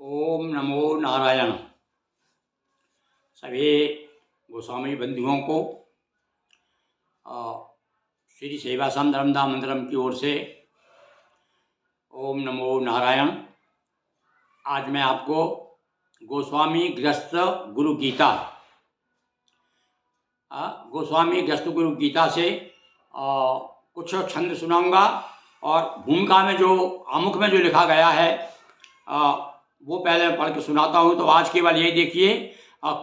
ओम नमो नारायण। सभी गोस्वामी बंधुओं को श्री सेवासम धर्मधाम मंदिरम की ओर से ओम नमो नारायण। आज मैं आपको गोस्वामी गृहस्थ गुरु गीता गोस्वामी गृहस्थ गुरु गीता से कुछ छंद सुनाऊंगा और भूमिका में जो आमुख में जो लिखा गया है वो पहले पढ़ के सुनाता हूँ। तो आज केवल ये देखिए,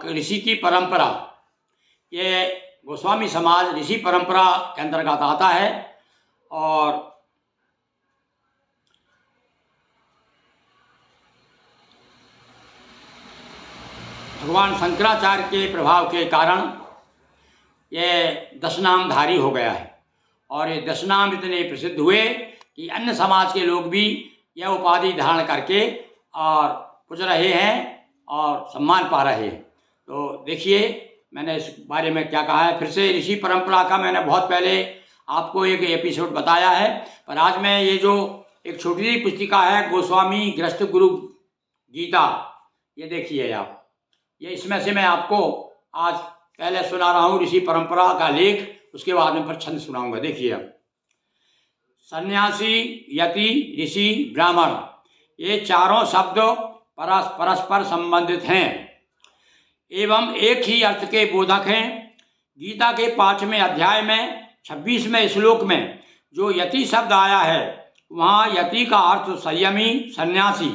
ऋषि की परंपरा, ये गोस्वामी समाज ऋषि परंपरा के अंतर्गत आता है और भगवान शंकराचार्य के प्रभाव के कारण ये 10 नामधारी हो गया है और ये 10 नाम इतने प्रसिद्ध हुए कि अन्य समाज के लोग भी यह उपाधि धारण करके और पूज रहे हैं और सम्मान पा रहे हैं। तो देखिए मैंने इस बारे में क्या कहा है। फिर से ऋषि परंपरा का मैंने बहुत पहले आपको एक एपिसोड बताया है, पर आज मैं ये जो एक छोटी सी पुस्तिका है गोस्वामी गृहस्थ गुरु गीता, ये देखिए आप, ये इसमें से मैं आपको आज पहले सुना रहा हूँ ऋषि परंपरा का लेख, उसके बाद में फिर छंद सुनाऊंगा। देखिए अब, सन्यासी, यति, ऋषि, ब्राह्मण, ये चारों शब्द परस्पर संबंधित हैं एवं एक ही अर्थ के बोधक हैं। गीता के 5वें अध्याय में 26वें श्लोक में जो यति शब्द आया है, वहाँ यति का अर्थ संयमी, सन्यासी,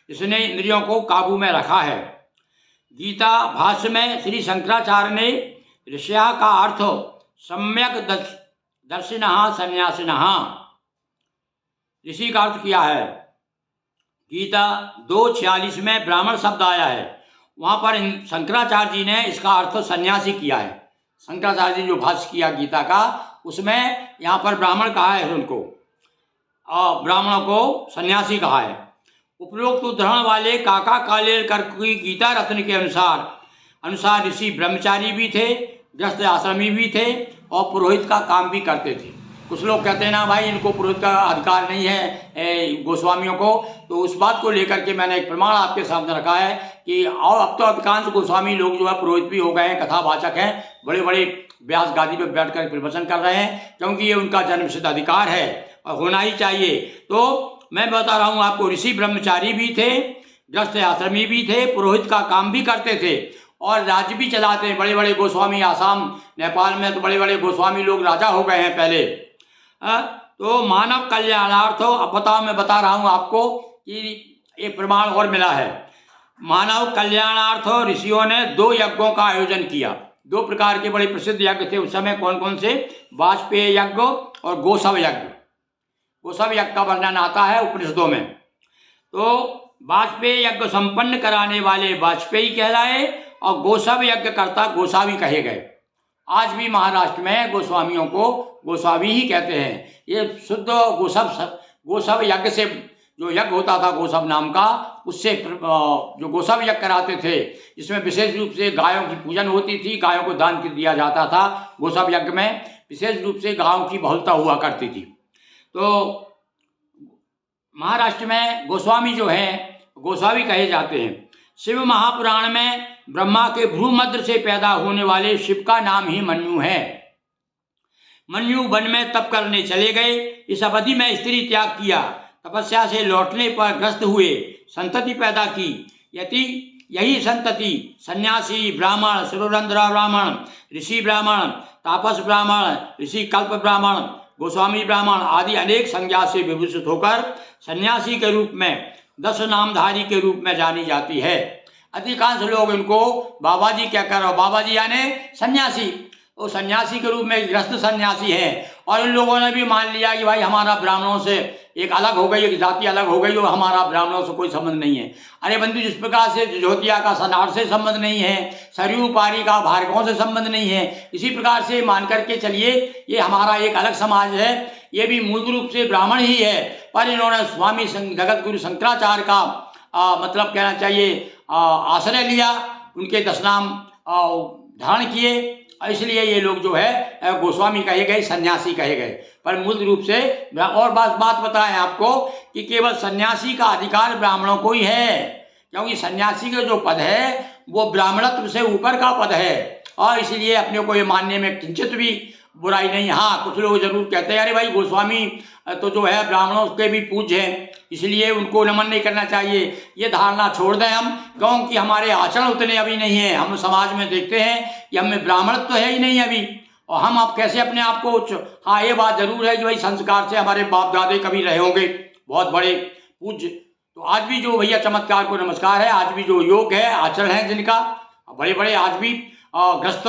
जिसने इंद्रियों को काबू में रखा है। गीता भाष्य में श्री शंकराचार्य ने ऋषया का अर्थ सम्यक दर्शिनः सन्यासिनः, ऋषि का अर्थ किया है। गीता 2:46 में ब्राह्मण शब्द आया है, वहाँ पर शंकराचार्य जी ने इसका अर्थ सन्यासी किया है। शंकराचार्य जी जो भाष्य किया गीता का, उसमें यहाँ पर ब्राह्मण कहा है उनको, और ब्राह्मणों को सन्यासी कहा है। उपरोक्त उदाहरण वाले काका कालेलकर की गीता रत्न के अनुसार ऋषि ब्रह्मचारी भी थे, गृहस्थ आश्रमी भी थे और पुरोहित का काम भी करते थे। कुछ लोग कहते हैं ना भाई इनको पुरोहित का अधिकार नहीं है गोस्वामियों को, तो उस बात को लेकर के मैंने एक प्रमाण आपके सामने रखा है कि और अब तो अधिकांश गोस्वामी लोग जो है पुरोहित भी हो गए हैं, कथावाचक हैं, बड़े बड़े व्यास गादी पर बैठ कर प्रवचन कर रहे हैं, क्योंकि ये उनका जन्मसिद्ध अधिकार है और होना ही चाहिए। तो मैं बता रहा हूँ आपको, ऋषि ब्रह्मचारी भी थे, गृहस्थ आश्रमी भी थे, पुरोहित का काम भी करते थे और राज्य भी चलाते हैं। बड़े बड़े गोस्वामी, आसाम नेपाल में तो बड़े बड़े गोस्वामी लोग राजा हो गए हैं पहले। तो मानव कल्याणार्थ, अब बताओ, मैं बता रहा हूँ आपको कि ये प्रमाण और मिला है। मानव कल्याणार्थ ऋषियों ने 2 यज्ञों का आयोजन किया। 2 प्रकार के बड़े प्रसिद्ध यज्ञ थे उस समय। कौन कौन से? वाजपेय यज्ञ और गोसव यज्ञ। गोसव यज्ञ का वर्णन आता है उपनिषदों में। तो वाजपेय यज्ञ संपन्न कराने वाले वाजपेयी कहलाए और गोसव यज्ञ करता गोसावी कहे गए। आज भी महाराष्ट्र में गोस्वामियों को गोसावी ही कहते हैं। ये शुद्ध गोसव यज्ञ से जो यज्ञ होता था गोसव नाम का, उससे जो गोसव यज्ञ कराते थे, इसमें विशेष रूप से गायों की पूजन होती थी, गायों को दान दिया जाता था। गोसव यज्ञ में विशेष रूप से गायों की बहुलता हुआ करती थी। तो महाराष्ट्र में गोस्वामी जो हैं गोसावी कहे जाते हैं। शिव महापुराण में ब्रह्मा के भ्रूमध्य से पैदा होने वाले शिव का नाम ही मन्यु है। मन्यु वन में तप करने चले गए। इस अवधि में स्त्री त्याग किया। तपस्या से लौटने पर ग्रस्त हुए, संतति पैदा की। यही संतति सन्यासी ब्राह्मण, सुररंध्र ब्राह्मण, ऋषि ब्राह्मण, तापस ब्राह्मण, ऋषि कल्प ब्राह्मण, गोस्वामी ब्राह्मण आदि अनेक संज्ञा से विभूषित होकर सन्यासी के रूप में 10 नामधारी के रूप में जानी जाती है। अधिकांश लोग इनको बाबा जी कहकर, और बाबा जी यानी सन्यासी, वो सन्यासी के रूप में गृहस्थ सन्यासी हैं। और इन लोगों ने भी मान लिया कि भाई हमारा ब्राह्मणों से एक अलग हो गई, एक जाति अलग हो गई और हमारा ब्राह्मणों से कोई संबंध नहीं है। अरे बंधु, जिस प्रकार से ज्योतिया का सनार से संबंध नहीं है, सरयू पारी का भार्गवों से संबंध नहीं है, इसी प्रकार से मान करके चलिए ये हमारा एक अलग समाज है। ये भी मूल रूप से ब्राह्मण ही है, पर इन्होंने स्वामी जगत गुरु शंकराचार्य का मतलब कहना चाहिए आश्रय लिया, उनके 10 नाम धारण किए, इसलिए ये लोग जो है गोस्वामी कहे गए, सन्यासी कहे गए। पर मूल रूप से और बात बताएं आपको कि केवल सन्यासी का अधिकार ब्राह्मणों को ही है, क्योंकि सन्यासी का जो पद है वो ब्राह्मणत्व से ऊपर का पद है, और इसलिए अपने को ये मानने में किंचित भी बुराई नहीं। हाँ, कुछ लोग जरूर कहते हैं अरे भाई गोस्वामी तो जो है ब्राह्मणों के भी पूज्य हैं, इसलिए उनको नमन नहीं करना चाहिए। ये धारणा छोड़ दें हम, क्योंकि हमारे आचरण उतने अभी नहीं है। हम समाज में देखते हैं कि हमें ब्राह्मणत्व तो है ही नहीं अभी, और हम अब कैसे अपने आप को हाँ, ये बात जरूर है कि भाई संस्कार से हमारे बाप दादे कभी रहे होंगे बहुत बड़े पूज्य। तो आज भी जो भैया चमत्कार को नमस्कार है, आज भी जो योग है आचरण है जिनका बड़े बड़े आज भी ग्रस्त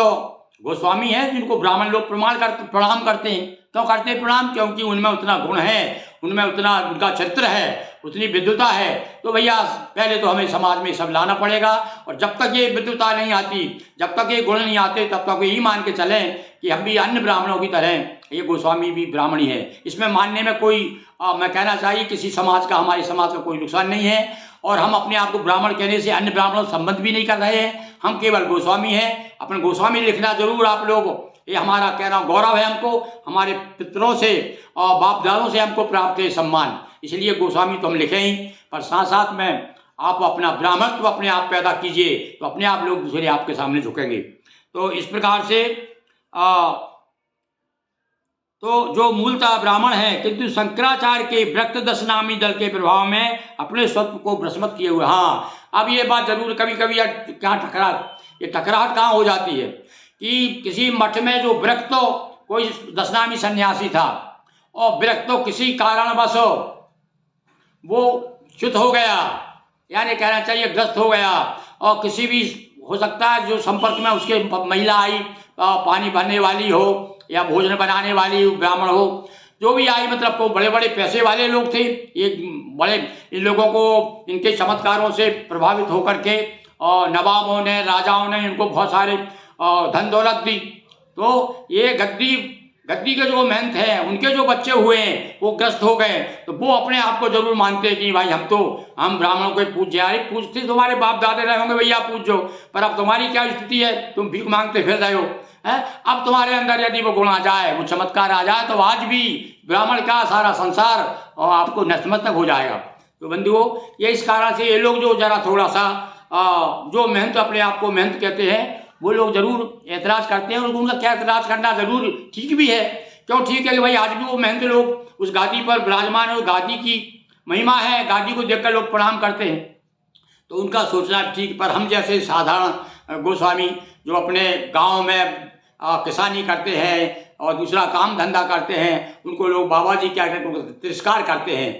गोस्वामी हैं जिनको ब्राह्मण लोग प्रणाम करते हैं। क्यों करते हैं प्रणाम? क्योंकि उनमें उतना गुण है, उनमें उतना उनका चरित्र है, उतनी विद्वता है। तो भैया पहले तो हमें समाज में सब लाना पड़ेगा, और जब तक ये विद्वता नहीं आती, जब तक ये गुण नहीं आते, तब तक यही मान के चलें कि हम भी अन्य ब्राह्मणों की तरह, ये गोस्वामी भी ब्राह्मणी है। इसमें मानने में कोई मैं कहना चाहिए किसी समाज का, हमारे समाज का कोई नुकसान नहीं है, और हम अपने आप को ब्राह्मण कहने से अन्य ब्राह्मणों से संबंध भी नहीं कर रहे हैं। हम केवल गोस्वामी हैं। अपने गोस्वामी लिखना जरूर आप लोग, ये हमारा कहना गौरव है हमको, हमारे पितरों से और बाप दादों से हमको प्राप्त है सम्मान, इसलिए गोस्वामी तो हम लिखें ही। पर साथ साथ में आप अपना ब्राह्मणत्व अपने आप पैदा कीजिए, तो अपने आप लोग दूसरे आपके सामने झुकेंगे। तो इस प्रकार से तो जो मूलतः ब्राह्मण है, किंतु शंकराचार्य के व्रक्त दश नामी दल के प्रभाव में अपने स्वत्व को भ्रष्मत किए हुए। हाँ, अब ये बात जरूर कभी कभी क्या टकराहट कहाँ हो जाती है कि किसी मठ में जो विरक्त कोई दशनामी सन्यासी था, और विरक्त किसी कारणवश वो च्युत हो गया, यानी कहना चाहिए ग्रस्त हो गया, और किसी भी हो सकता है जो संपर्क में उसके महिला आई, पानी भरने वाली हो या भोजन बनाने वाली ब्राह्मण हो, जो भी आई, मतलब को बड़े बड़े पैसे वाले लोग थे ये बड़े, इन लोगों को इनके चमत्कारों से प्रभावित होकर के और नवाबों ने, राजाओं ने इनको बहुत सारे धन दौलत दी। तो ये गद्दी के जो महंत हैं, उनके जो बच्चे हुए हैं वो ग्रस्त हो गए, तो वो अपने आप को जरूर मानते हैं कि भाई हम ब्राह्मणों को पूज्य। अरे पूजते तुम्हारे बाप दादे रहे होंगे भैया पूजो, पर अब तुम्हारी क्या स्थिति है, तुम भीख मांगते फिर रहे हो है। अब तुम्हारे अंदर यदि वो गुण आ जाए, वो चमत्कार आ जाए, तो आज भी ब्राह्मण का सारा संसार और आपको नतमस्तक हो जाएगा। तो बंधुओं, ये इस कारण से ये लोग जो जरा थोड़ा सा जो मेहनत अपने आप को मेहनत कहते हैं, वो लोग जरूर एतराज़ करते हैं, और उनका क्या एतराज़ करना जरूर ठीक भी है। क्यों ठीक है कि भाई आज भी वो मेहनत लोग उस गादी पर विराजमान है, उस गादी की महिमा है, गादी को देखकर लोग प्रणाम करते हैं, तो उनका सोचना ठीक। पर हम जैसे साधारण गोस्वामी जो अपने गांव में किसानी करते हैं और दूसरा काम धंधा करते हैं, उनको लोग बाबा जी क्या कहते हैं, तिरस्कार करते हैं।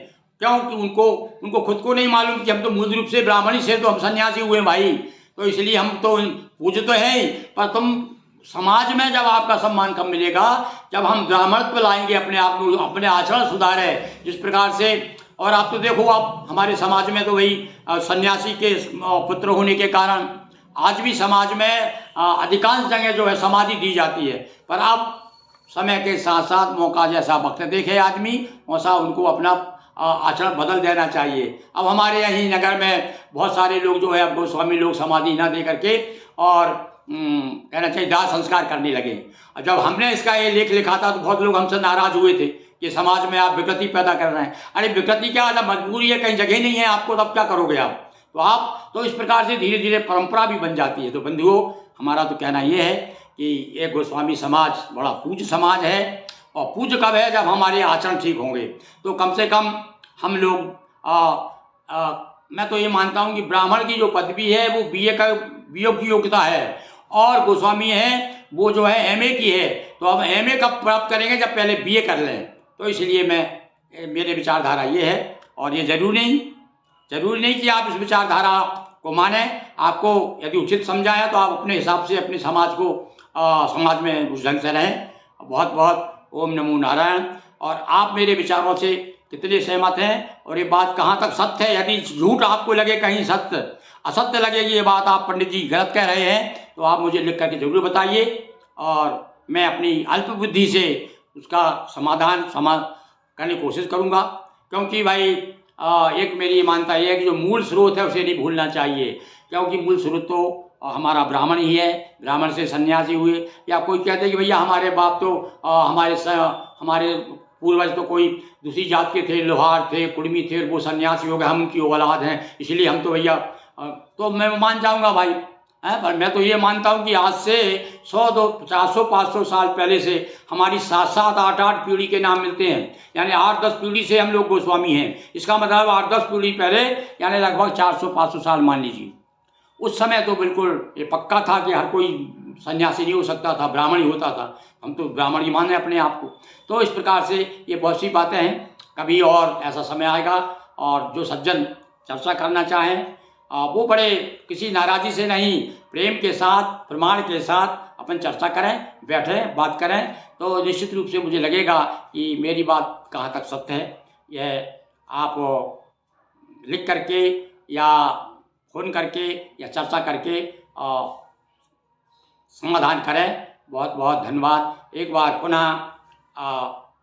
क्योंकि उनको खुद को नहीं मालूम कि हम तो मूल रूप से ब्राह्मणी से तो हम सन्यासी हुए भाई, तो इसलिए हम तो पूज्य तो है ही, पर तुम समाज में जब आपका सम्मान कब मिलेगा, जब हम ब्राह्मणत्व लाएंगे, अपने आप को, अपने आचरण सुधारे जिस प्रकार से। और आप तो देखो, आप हमारे समाज में तो वही सन्यासी के पुत्र होने के कारण आज भी समाज में अधिकांश जगह जो है समाधि दी जाती है। पर अब समय के साथ साथ मौका जैसा वक्त देखे आदमी, वैसा उनको अपना आचरण बदल देना चाहिए। अब हमारे यहीं नगर में बहुत सारे लोग जो है अब गोस्वामी लोग समाधि न दे करके और कहना चाहिए दाह संस्कार करने लगे। जब हमने इसका ये लेख लिखा था तो बहुत लोग हमसे नाराज हुए थे कि समाज में आप विकृति पैदा कर रहे हैं। अरे विकृति क्या, जब मजबूरी है, कहीं जगह नहीं है आपको, तब क्या करोगे आप? तो इस प्रकार से धीरे धीरे परंपरा भी बन जाती है। तो बंधुओं, हमारा तो कहना ये है कि ये गोस्वामी समाज बड़ा पूज्य समाज है, और पूज्य कब है, जब हमारे आचरण ठीक होंगे। तो कम से कम हम लोग मैं तो ये मानता हूँ कि ब्राह्मण की जो पदवी है वो बीए की योग्यता है, और गोस्वामी है वो जो है एमए की है। तो अब एमए कब प्राप्त करेंगे, जब पहले बीए कर लें। तो इसलिए मेरे विचारधारा ये है, और ये जरूरी नहीं कि आप इस विचारधारा को माने। आपको यदि उचित समझा है तो आप अपने हिसाब से अपने समाज में उस ढंग से रहें। बहुत बहुत ओम नमो नारायण। और आप मेरे विचारों से कितने सहमत हैं, और ये बात कहाँ तक सत्य है? यदि झूठ आपको लगे, कहीं असत्य लगे कि ये बात आप पंडित जी गलत कह रहे हैं, तो आप मुझे लिख करके जरूर बताइए, और मैं अपनी अल्प बुद्धि से उसका समाधान करने की कोशिश करूँगा। क्योंकि भाई एक मेरी मानता ये है कि जो मूल स्रोत है उसे नहीं भूलना चाहिए, क्योंकि मूल स्रोत तो हमारा ब्राह्मण ही है। ब्राह्मण से सन्यासी हुए, या कोई कहते हैं कि भैया हमारे बाप तो हमारे पूर्वज तो कोई दूसरी जात के थे, लोहार थे, कुर्मी थे, वो सन्यासी हो गए, हम उनकी औलाद हैं, इसलिए हम तो भैया तो मैं मान जाऊंगा भाई हैं। पर मैं तो ये मानता हूँ कि आज से 100 2 400 500 साल पहले से हमारी 7 7 8 8 पीढ़ी के नाम मिलते हैं, यानी 8 10 पीढ़ी से हम लोग गोस्वामी हैं। इसका मतलब 8 10 पीढ़ी पहले यानी लगभग 400 500 साल मान लीजिए। उस समय तो बिल्कुल ये पक्का था कि हर कोई सन्यासी नहीं हो सकता था, ब्राह्मण ही होता था। हम तो ब्राह्मण ही मान रहे अपने आप को। तो इस प्रकार से ये बहुत सी बातें हैं। कभी और ऐसा समय आएगा और जो सज्जन चर्चा करना चाहें वो बड़े किसी नाराज़ी से नहीं, प्रेम के साथ प्रमाण के साथ अपन चर्चा करें, बैठें, बात करें, तो निश्चित रूप से मुझे लगेगा कि मेरी बात कहाँ तक सत्य है। यह आप लिख करके या फ़ोन करके या चर्चा करके समाधान करें। बहुत बहुत धन्यवाद। एक बार पुनः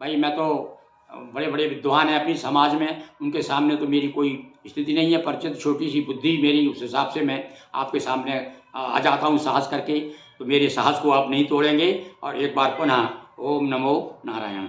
भाई मैं तो बड़े बड़े विद्वान हैं अपनी समाज में, उनके सामने तो मेरी कोई स्थिति नहीं है, परिचित छोटी सी बुद्धि मेरी, उस हिसाब से मैं आपके सामने आ जाता हूँ साहस करके। तो मेरे साहस को आप नहीं तोड़ेंगे। और एक बार पुनः ओम नमो नारायण।